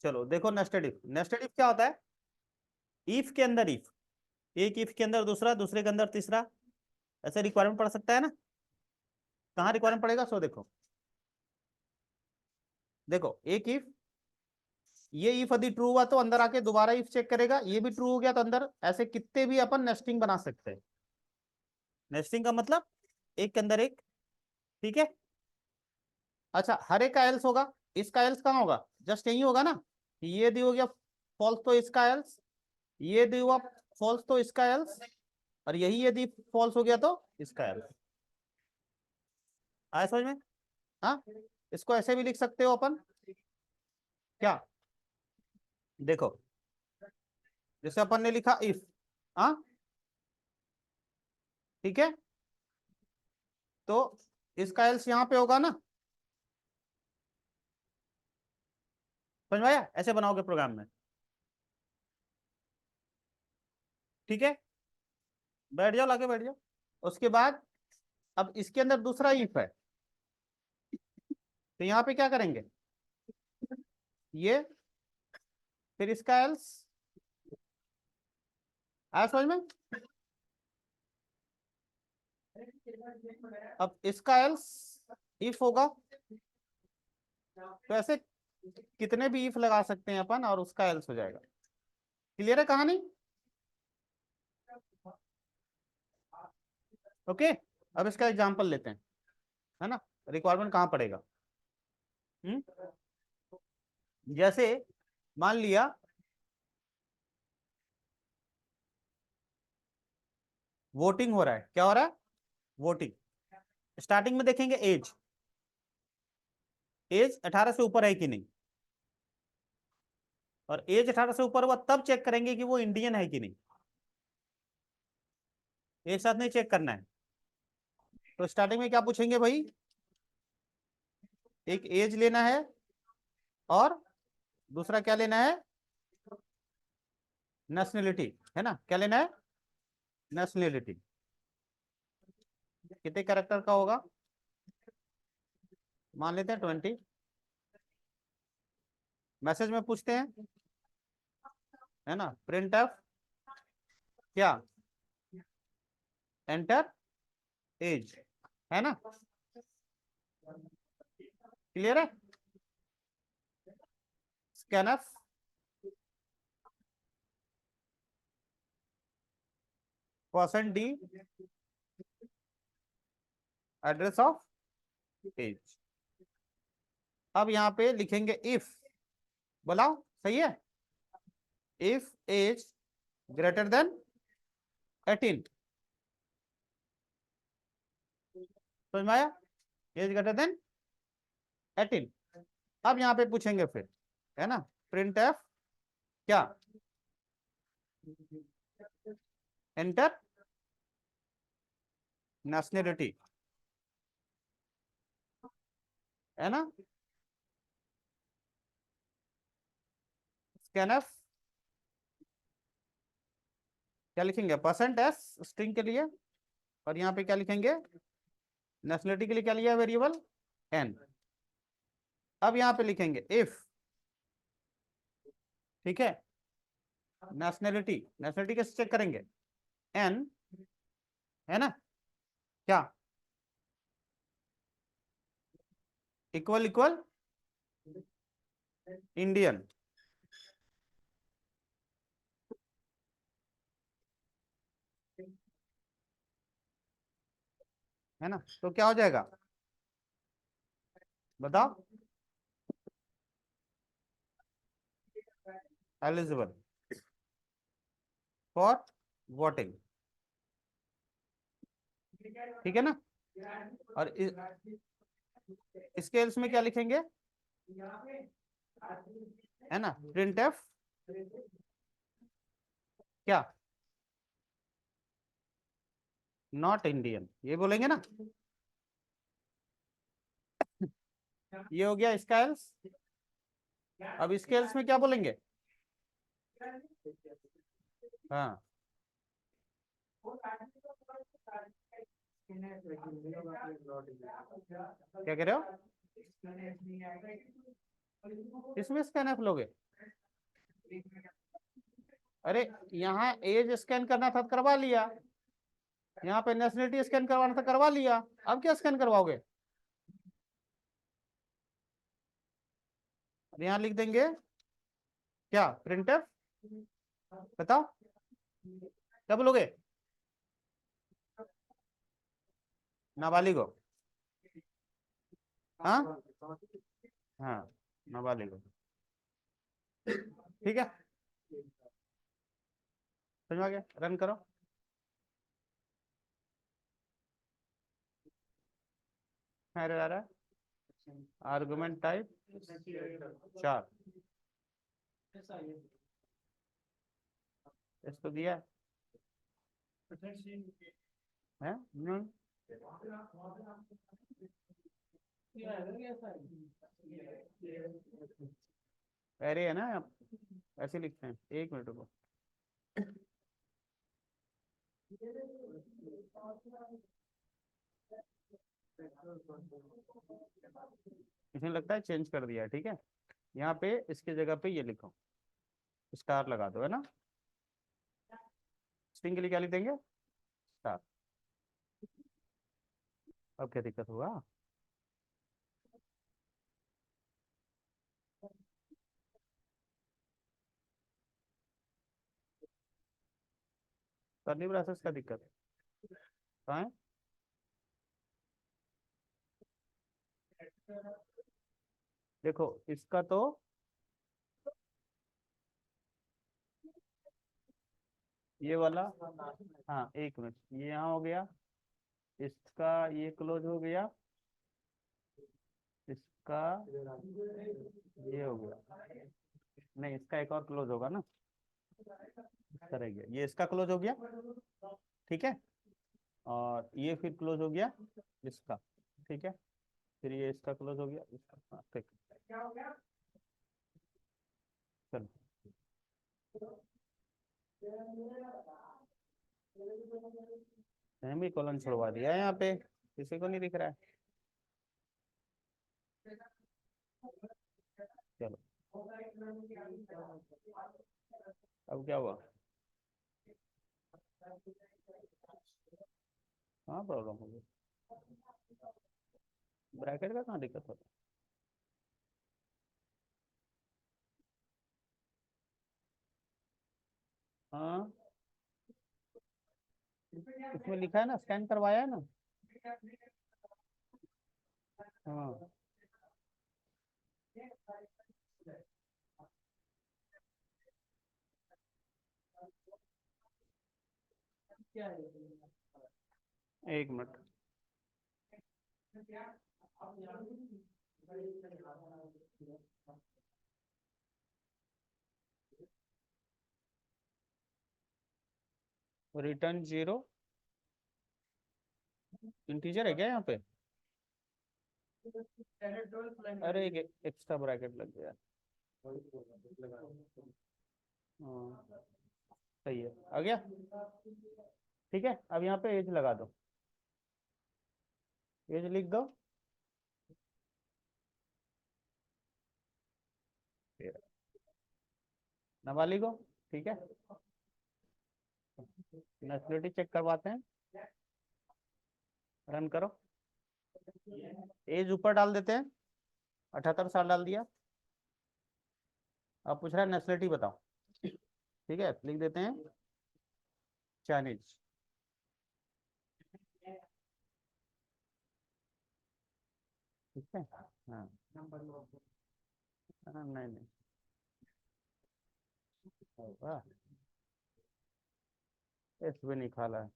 चलो देखो, nested if. Nested if क्या होता है? इफ के अंदर इफ, एक इफ के अंदर दूसरा, दूसरे के अंदर तीसरा, ऐसे रिक्वायरमेंट पड़ सकता है ना। कहाँ रिक्वायरमेंट पड़ेगा? सो देखो, देखो एक इफ, ये इफ यदि ट्रू हुआ तो अंदर आके दोबारा इफ चेक करेगा, ये भी ट्रू हो गया तो अंदर, ऐसे कितने भी अपन नेस्टिंग बना सकते हैं। नेस्टिंग का मतलब एक के अंदर एक। ठीक है। अच्छा, हर एक का एल्स होगा, इसका एल्स कहाँ होगा? जस्ट यही होगा ना। ये दी हो गया फॉल्स तो इसका एल्स, ये दी हुआ फॉल्स तो इसका एल्स, और यही यदि फॉल्स हो गया तो इसका एल्स। आया समझ में? हाँ, इसको ऐसे भी लिख सकते हो अपन। क्या? देखो, जैसे अपन ने लिखा इफ। हाँ, ठीक है, तो इसका एल्स यहाँ पे होगा ना। समझ में आया? ऐसे बनाओगे प्रोग्राम में। ठीक है, बैठ जाओ, लाके बैठ जाओ। उसके बाद अब इसके अंदर दूसरा इफ है, तो यहाँ पे क्या करेंगे? ये, फिर इसका एल्स। आया समझ में? अब इसका एल्स इफ होगा, तो ऐसे कितने भी इफ लगा सकते हैं अपन और उसका एल्स हो जाएगा। क्लियर है कहानी? ओके। अब इसका एग्जांपल लेते हैं, है ना। रिक्वायरमेंट कहाँ पड़ेगा? हम्म जैसे मान लिया वोटिंग हो रहा है। क्या हो रहा है? वोटिंग। स्टार्टिंग में देखेंगे एज, एज 18 से ऊपर है कि नहीं, और एज 18 से ऊपर हुआ तब चेक करेंगे कि वो इंडियन है कि नहीं। एक साथ नहीं चेक करना है। तो स्टार्टिंग में क्या पूछेंगे भाई? एक एज लेना है, और दूसरा क्या लेना है? नेशनलिटी। है ना, क्या लेना है? नेशनलिटी। कितने कैरेक्टर का होगा? मान लेते हैं 20। मैसेज में पूछते हैं, है ना, प्रिंट एफ क्या? Enter age. है ना, क्लियर है? Scanf percent d address of age. अब यहाँ पे लिखेंगे इफ, बोलाओ सही है, इफ एज ग्रेटर देन 18। समझ में आया? Age greater than 18। अब यहाँ पे पूछेंगे फिर, है ना, प्रिंट एफ क्या? Enter nationality. है ना, स्कैनफ क्या लिखेंगे? परसेंट एस स्ट्रिंग के लिए, और यहाँ पे क्या लिखेंगे? नेशनलिटी के लिए क्या लिया? Variable n. अब यहाँ पे लिखेंगे इफ, ठीक है, नेशनलिटी। नेशनलिटी कैसे चेक करेंगे? एन, है ना, क्या? Equal equal Indian. है ना, तो क्या हो जाएगा? बताओ। Eligible for voting. ठीक है ना। और इसके एल्स में क्या लिखेंगे? है ना, प्रिंट एफ क्या? नॉट इंडियन, ये बोलेंगे ना। ये हो गया इसका एल्स। अब इसके एल्स में क्या बोलेंगे? हाँ, क्या कह रहे हो? इसमें स्कैन एफ लोगे? अरे यहाँ एज स्कैन करना था तो करवा लिया, यहाँ पे नेशनलिटी स्कैन करवाना था करवा लिया, अब क्या स्कैन करवाओगे? अब यहाँ लिख देंगे क्या, प्रिंटफ, बताओ क्या बोलोगे? नाबालिग हो? हाँ हाँ, नाबालिग हो, ठीक है, समझ में आ गया, रन करो। एरर आ रहा है, आर्गुमेंट टाइप 4, इसको दिया है, एरे है ना, ऐसे लिखते हैं, एक मिनट रुको। इसमें लगता है चेंज कर दिया है, ठीक है, यहाँ पे इसकी जगह पे ये लिखो, स्टार लगा दो, है ना, स्ट्रिंग के लिए क्या लिख देंगे, स्टार। अब क्या दिक्कत हुआ? करली ब्रेसेस का दिक्कत कहाँ है? देखो इसका तो, ये वाला, हाँ एक मिनट, ये यहाँ हो गया, इसका ये क्लोज हो गया, इसका ये हो गया, नहीं इसका एक और क्लोज होगा ना, इसका रह गया, ये इसका क्लोज हो गया, ठीक है, और ये फिर क्लोज हो गया इसका, ठीक है, फिर ये इसका क्लोज हो गया इसका, हाँ ठीक, चलो, सेमी कॉलन छोड़वा दिया है यहाँ पे, किसी को नहीं दिख रहा है, चलो, अब क्या हुआ? हाँ प्रॉब्लम हो गई, ब्रैकेट का कहाँ दिक्कत होता है? हाँ इसमें लिखा है ना, स्कैन करवाया है ना, हाँ, एक मिनट, रिटर्न जीरो, इंटीजर है क्या यहाँ पे? अरे एक एक्स्ट्रा ब्रैकेट लग गया, हाँ सही है, आ गया, ठीक है, अब यहाँ पे एज लगा दो, एज लिख दो, नाबालिग हो, ठीक है, नेशनलिटी चेक करवाते हैं, रन करो, एज ऊपर डाल देते हैं, 78 साल डाल दिया, अब पूछ रहा है नेशनलिटी बताओ, ठीक है, लिख देते हैं चाइनीज, ठीक है, हाँ नहीं नहीं, होगा, एस भी नहीं खा रहा है,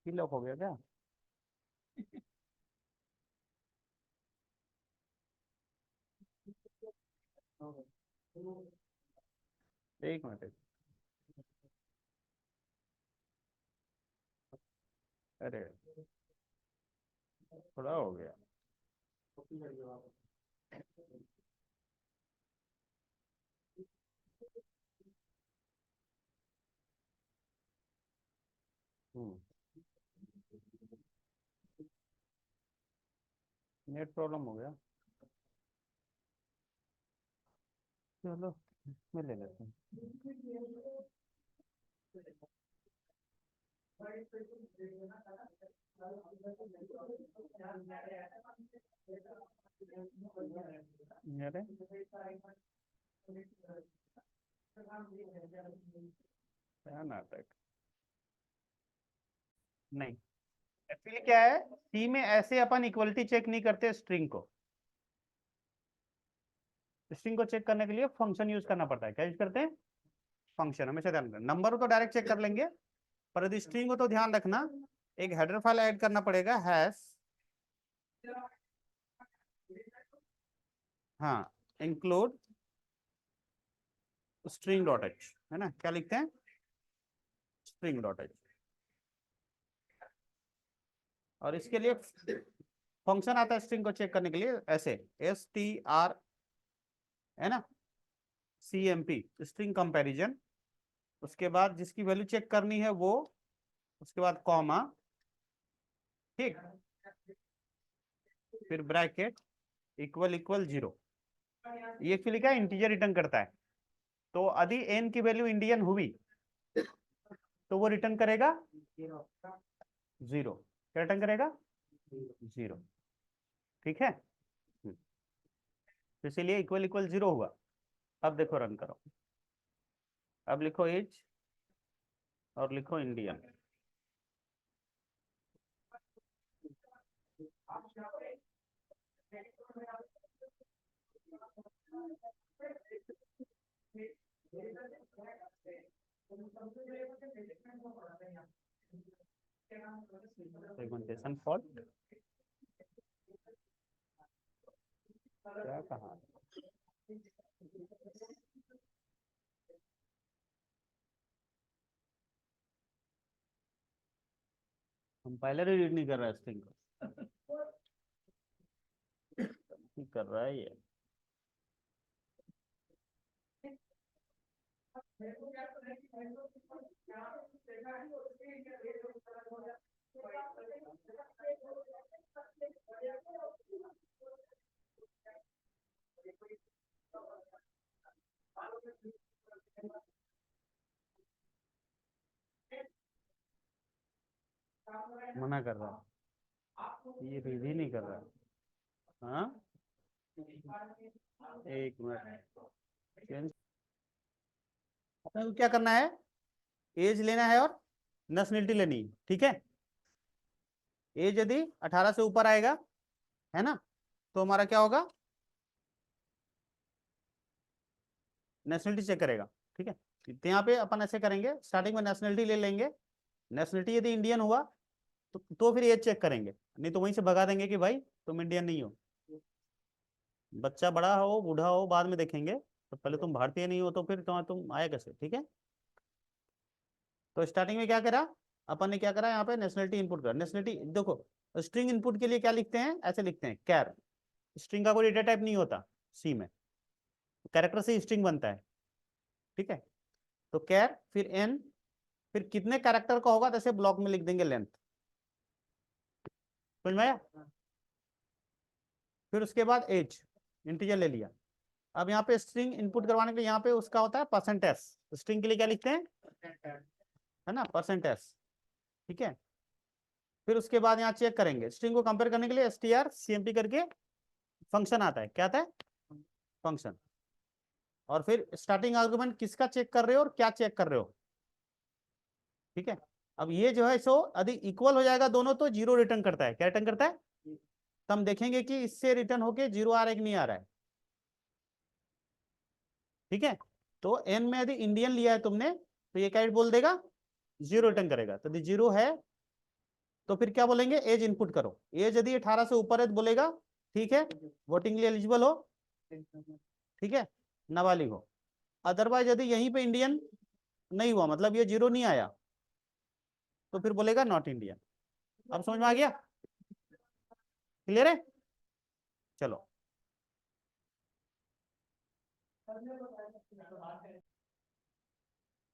की लॉक हो गया क्या? एक मिनट, अरे थोड़ा हो गया, हम्म, नेट प्रॉब्लम हो गया, चलो मैं ले लेता हूँ। अरे क्या नाटक। नहीं, एक्चुअली क्या है, सी में ऐसे अपन इक्वलिटी चेक नहीं करते स्ट्रिंग को। स्ट्रिंग को चेक करने के लिए फंक्शन यूज करना पड़ता है। क्या यूज करते हैं? फंक्शन। हमेशा ध्यान रखना, नंबर हो तो डायरेक्ट चेक कर लेंगे, पर यदि स्ट्रिंग हो तो ध्यान रखना एक हेडर फाइल ऐड करना पड़ेगा, हैश, हाँ, इंक्लूड स्ट्रिंग डॉट एच, है ना? क्या लिखते हैं? String dot H. और इसके लिए फंक्शन आता है स्ट्रिंग को चेक करने के लिए, ऐसे str, है ना, cmp, स्ट्रिंग कंपैरिजन। उसके बाद जिसकी वैल्यू चेक करनी है वो, उसके बाद कॉमा, ठीक, फिर ब्रैकेट, इक्वल इक्वल 0। ये एक्चुअली क्या इंटीजर रिटर्न करता है। तो यदि n की वैल्यू इंडियन हुई तो वो रिटर्न करेगा 0। क्या रिटर्न करेगा? 0। ठीक है। तो इसीलिए इक्वल इक्वल 0 हुआ। अब देखो, रन करो। अब लिखो एज और लिखो इंडियन। सेगमेंटेशन फॉल्ट क्या कहा? हम पहले रीड नहीं कर रहे स्ट्रिंग को, नहीं कर रहा है ये। मना कर रहा है, ये रीड ही नहीं कर रहा है। हाँ, एक मिनट, चेंज। अपने को क्या करना है? एज लेना है और नेशनलिटी लेनी है, ठीक है। एज यदि 18 से ऊपर आएगा, है ना, तो हमारा क्या होगा? नेशनलिटी चेक करेगा, ठीक है। तो यहाँ पे अपन ऐसे करेंगे, स्टार्टिंग में नेशनलिटी ले लेंगे। नेशनलिटी यदि इंडियन हुआ तो फिर एज चेक करेंगे, नहीं तो वहीं से भगा देंगे कि भाई तुम इंडियन नहीं हो। बच्चा बड़ा हो बूढ़ा हो बाद में देखेंगे, तो पहले तुम भारतीय नहीं हो तो फिर तुम आए कैसे? ठीक है। तो स्टार्टिंग में क्या करा अपन ने? क्या करा यहाँ पे? नेशनलिटी इनपुट कर। नेशनलिटी देखो, स्ट्रिंग इनपुट के लिए क्या लिखते हैं? ऐसे लिखते हैं, कैर। स्ट्रिंग का कोई डेटा टाइप नहीं होता सी में, कैरेक्टर से स्ट्रिंग बनता है, ठीक है। तो कैर, फिर एन, फिर कितने कैरेक्टर का होगा जैसे ब्लॉक में लिख देंगे लेंथ। समझ में आया? फिर उसके बाद एज, इंटीजर ले लिया। अब यहाँ पे स्ट्रिंग इनपुट करवाने के लिए यहाँ पे उसका होता है %s। स्ट्रिंग के लिए क्या लिखते हैं? है ना, %s, ठीक है। फिर उसके बाद यहाँ चेक करेंगे, स्ट्रिंग को कंपेयर करने के लिए strcmp करके फंक्शन आता है। क्या आता है? फंक्शन। और फिर स्टार्टिंग आर्गुमेंट किसका चेक कर रहे हो और क्या चेक कर रहे हो, ठीक है। अब ये जो है सो यदि इक्वल हो जाएगा दोनों तो 0 रिटर्न करता है। क्या रिटर्न करता है? तो हम देखेंगे कि इससे रिटर्न होके 0 आ रहा है कि नहीं आ रहा है, ठीक है। तो एन में यदि इंडियन लिया है तुमने तो ये क्या बोल देगा? 0 रिटर्न करेगा। तो यदि 0 है तो फिर क्या बोलेंगे? एज इनपुट करो। एज यदि 18 से ऊपर है तो बोलेगा ठीक है, वोटिंग लिए एलिजिबल हो, ठीक है, नाबालिग हो। अदरवाइज यदि यहीं पे इंडियन नहीं हुआ, मतलब ये 0 नहीं आया, तो फिर बोलेगा नॉट इंडियन। अब समझ में आ गया? क्लियर है? चलो,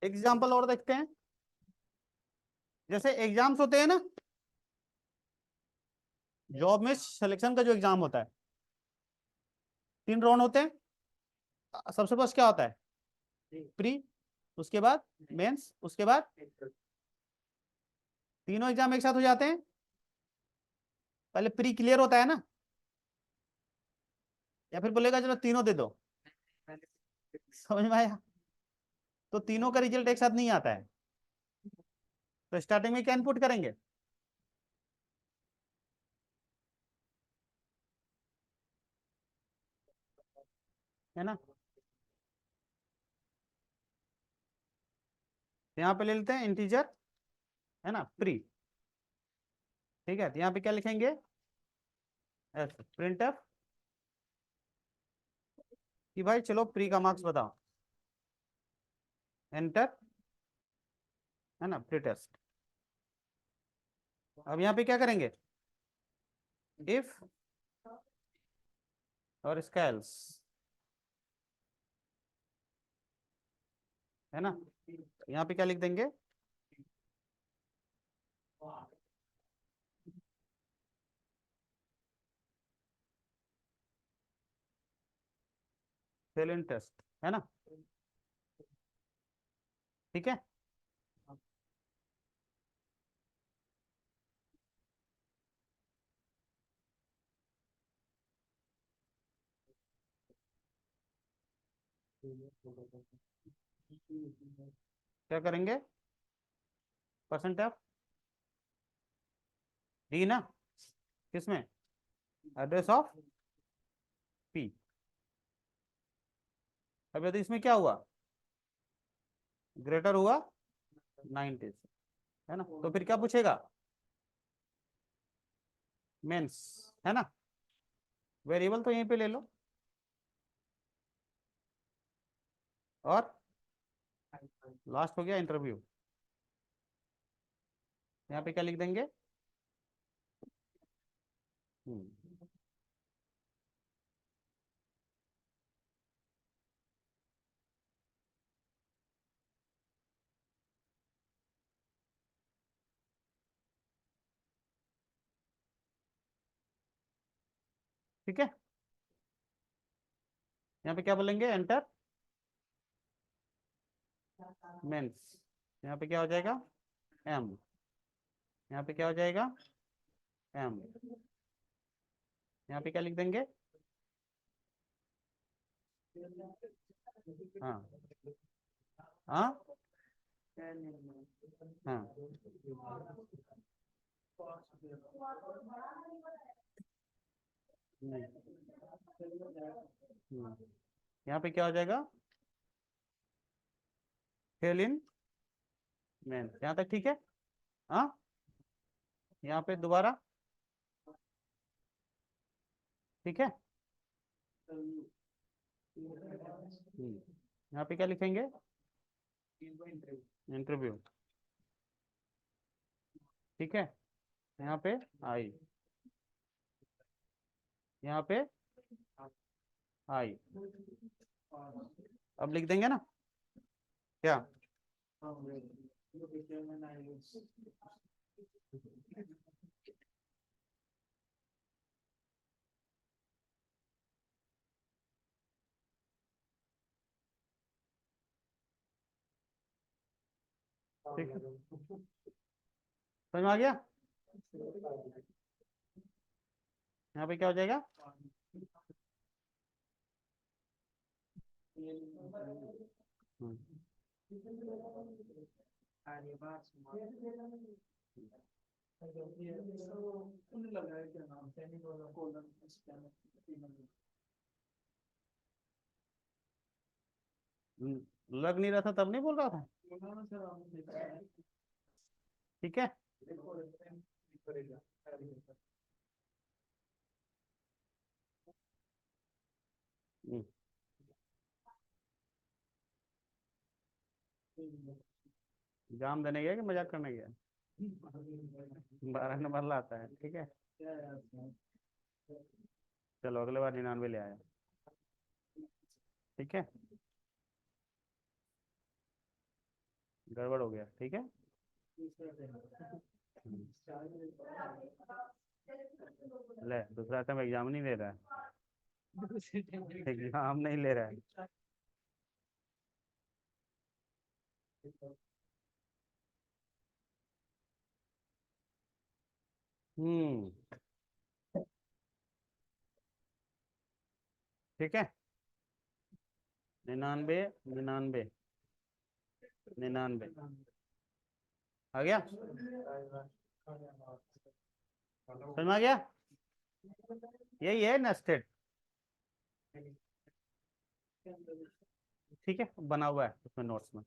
एग्जाम्पल और देखते हैं। जैसे एग्जाम्स होते हैं ना, जॉब में सिलेक्शन का जो एग्जाम होता है, 3 राउंड होते हैं। सबसे फर्स्ट क्या होता है? प्री, उसके बाद मेंस, उसके बाद तीनों एग्जाम एक साथ हो जाते हैं। पहले प्री क्लियर होता है ना, या फिर बोलेगा चलो तीनों दे दो। समझ में आया? तो तीनों का रिजल्ट एक साथ नहीं आता है। तो स्टार्टिंग में क्या इनपुट करेंगे? है ना, यहाँ पे ले लेते हैं इंटीजर, है ना, प्री। ठीक है, तो यहाँ पे क्या लिखेंगे? प्रिंट एफ कि भाई चलो प्री का मार्क्स बताओ, एंटर, है ना, प्री टेस्ट। अब यहाँ पे क्या करेंगे? इफ और इसका एल्स, है ना। यहाँ पे क्या लिख देंगे? फेल इन टेस्ट, है ना। ठीक है, क्या करेंगे? परसेंट ऑफ डी ना, किसमें? Address of P. अब यदि इसमें क्या हुआ, ग्रेटर हुआ 90 से, है ना, तो फिर क्या पूछेगा? मेंस, है ना। वेरिएबल तो यहीं पे ले लो, और लास्ट हो गया इंटरव्यू। यहाँ पे क्या लिख देंगे? हम्म, ठीक है। यहाँ पे क्या बोलेंगे? एंटर मेंस। यहाँ पे क्या हो जाएगा? एम। यहाँ पे क्या हो जाएगा? एम। यहाँ पे क्या लिख देंगे? हाँ, हाँ, हाँ। यहाँ पे क्या हो जाएगा? फेल इन मेन। यहाँ तक ठीक है। हाँ, यहाँ पे दोबारा, ठीक है। यहाँ पे क्या लिखेंगे? इंटरव्यू, ठीक है। यहाँ पे आई, यहाँ पे आई। अब लिख देंगे ना, क्या? ठीक है, समझ में आ गया? यहाँ पे क्या हो जाएगा? हम्म, लग नहीं रहा था तब नहीं बोल रहा था। ठीक है, एग्जाम देने गया कि मजाक करने गया? 12 नंबर लाता है, ठीक है। चलो अगले बार 99 ले आया, ठीक है। गड़बड़ हो गया, ठीक है। ले, दूसरा आइटम एग्जाम नहीं ले रहा है, एग्जाम नहीं ले रहा है। हम्म, ठीक है। 99, 99, 99 आ गया, समझ में आ गया। यही है नेस्टेड, ठीक है, बना हुआ है उसमें नोट्स में।